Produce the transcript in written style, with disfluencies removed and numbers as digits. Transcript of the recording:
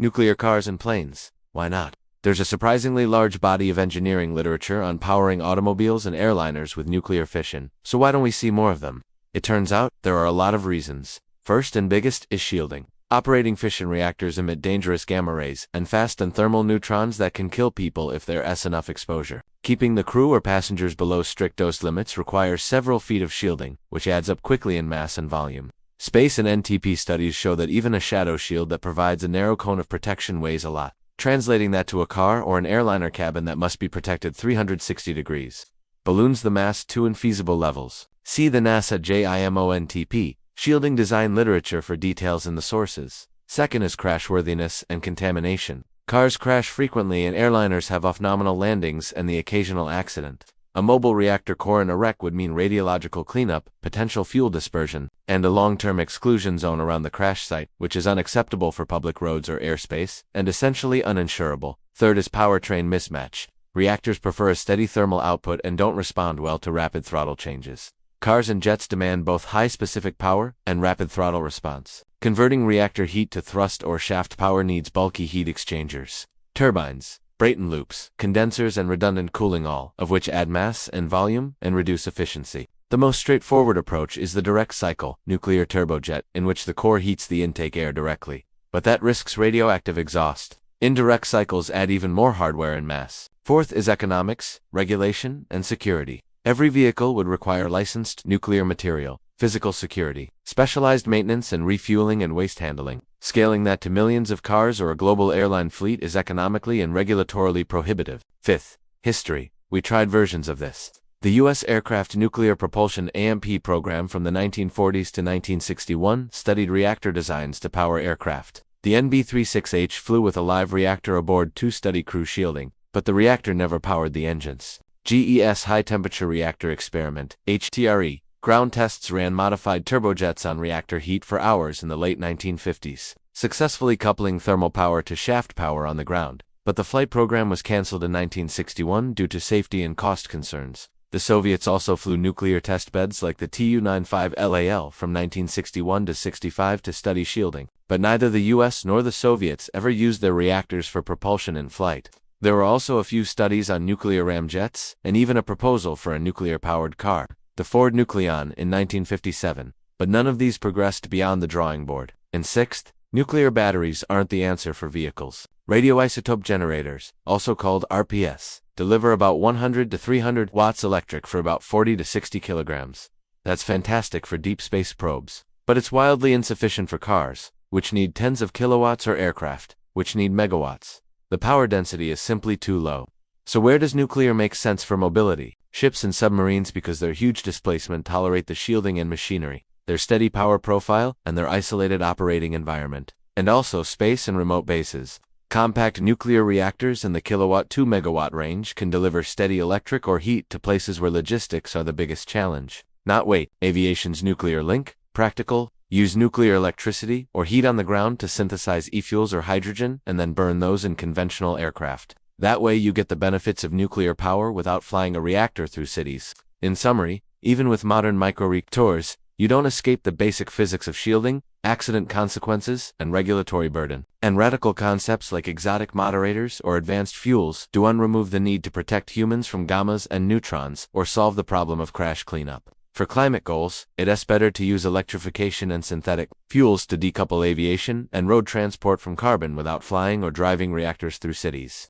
Nuclear cars and planes. Why not? There's a surprisingly large body of engineering literature on powering automobiles and airliners with nuclear fission, so why don't we see more of them? It turns out there are a lot of reasons. First and biggest is shielding. Operating fission reactors emit dangerous gamma rays and fast and thermal neutrons that can kill people if there's enough exposure. Keeping the crew or passengers below strict dose limits requires several feet of shielding, which adds up quickly in mass and volume. Space and NTP studies show that even a shadow shield that provides a narrow cone of protection weighs a lot. Translating that to a car or an airliner cabin that must be protected 360 degrees. Balloons the mass to infeasible levels. See the NASA JIMONTP, shielding design literature for details in the sources. Second is crashworthiness and contamination. Cars crash frequently and airliners have off-nominal landings and the occasional accident. A mobile reactor core in a wreck would mean radiological cleanup, potential fuel dispersion, and a long-term exclusion zone around the crash site, which is unacceptable for public roads or airspace, and essentially uninsurable. Third is powertrain mismatch. Reactors prefer a steady thermal output and don't respond well to rapid throttle changes. Cars and jets demand both high specific power and rapid throttle response. Converting reactor heat to thrust or shaft power needs bulky heat exchangers. Turbines, Brayton loops, condensers and redundant cooling, all of which add mass and volume and reduce efficiency. The most straightforward approach is the direct cycle, nuclear turbojet, in which the core heats the intake air directly. But that risks radioactive exhaust. Indirect cycles add even more hardware and mass. Fourth is economics, regulation, and security. Every vehicle would require licensed nuclear material, physical security, specialized maintenance and refueling and waste handling. Scaling that to millions of cars or a global airline fleet is economically and regulatorily prohibitive. Fifth, history. We tried versions of this. The U.S. Aircraft Nuclear Propulsion AMP program from the 1940s to 1961 studied reactor designs to power aircraft. The NB-36H flew with a live reactor aboard to study crew shielding, but the reactor never powered the engines. GE's High Temperature Reactor Experiment, HTRE, ground tests ran modified turbojets on reactor heat for hours in the late 1950s, successfully coupling thermal power to shaft power on the ground, but the flight program was cancelled in 1961 due to safety and cost concerns. The Soviets also flew nuclear test beds like the Tu-95LAL from 1961 to 65 to study shielding, but neither the US nor the Soviets ever used their reactors for propulsion in flight. There were also a few studies on nuclear ramjets, and even a proposal for a nuclear-powered car, the Ford Nucleon, in 1957, but none of these progressed beyond the drawing board. And sixth, nuclear batteries aren't the answer for vehicles. Radioisotope generators, also called RPS, deliver about 100 to 300 watts electric for about 40 to 60 kilograms. That's fantastic for deep space probes, but it's wildly insufficient for cars, which need tens of kilowatts, or aircraft, which need megawatts. The power density is simply too low. So where does nuclear make sense for mobility? Ships and submarines, because their huge displacement tolerate the shielding and machinery, their steady power profile, and their isolated operating environment. And also space and remote bases. Compact nuclear reactors in the kilowatt to megawatt range can deliver steady electric or heat to places where logistics are the biggest challenge. Not wait, aviation's nuclear link, practical, use nuclear electricity or heat on the ground to synthesize e-fuels or hydrogen and then burn those in conventional aircraft. That way you get the benefits of nuclear power without flying a reactor through cities. In summary, even with modern microreactors, you don't escape the basic physics of shielding, accident consequences, and regulatory burden. And radical concepts like exotic moderators or advanced fuels do unremove the need to protect humans from gammas and neutrons or solve the problem of crash cleanup. For climate goals, it's better to use electrification and synthetic fuels to decouple aviation and road transport from carbon without flying or driving reactors through cities.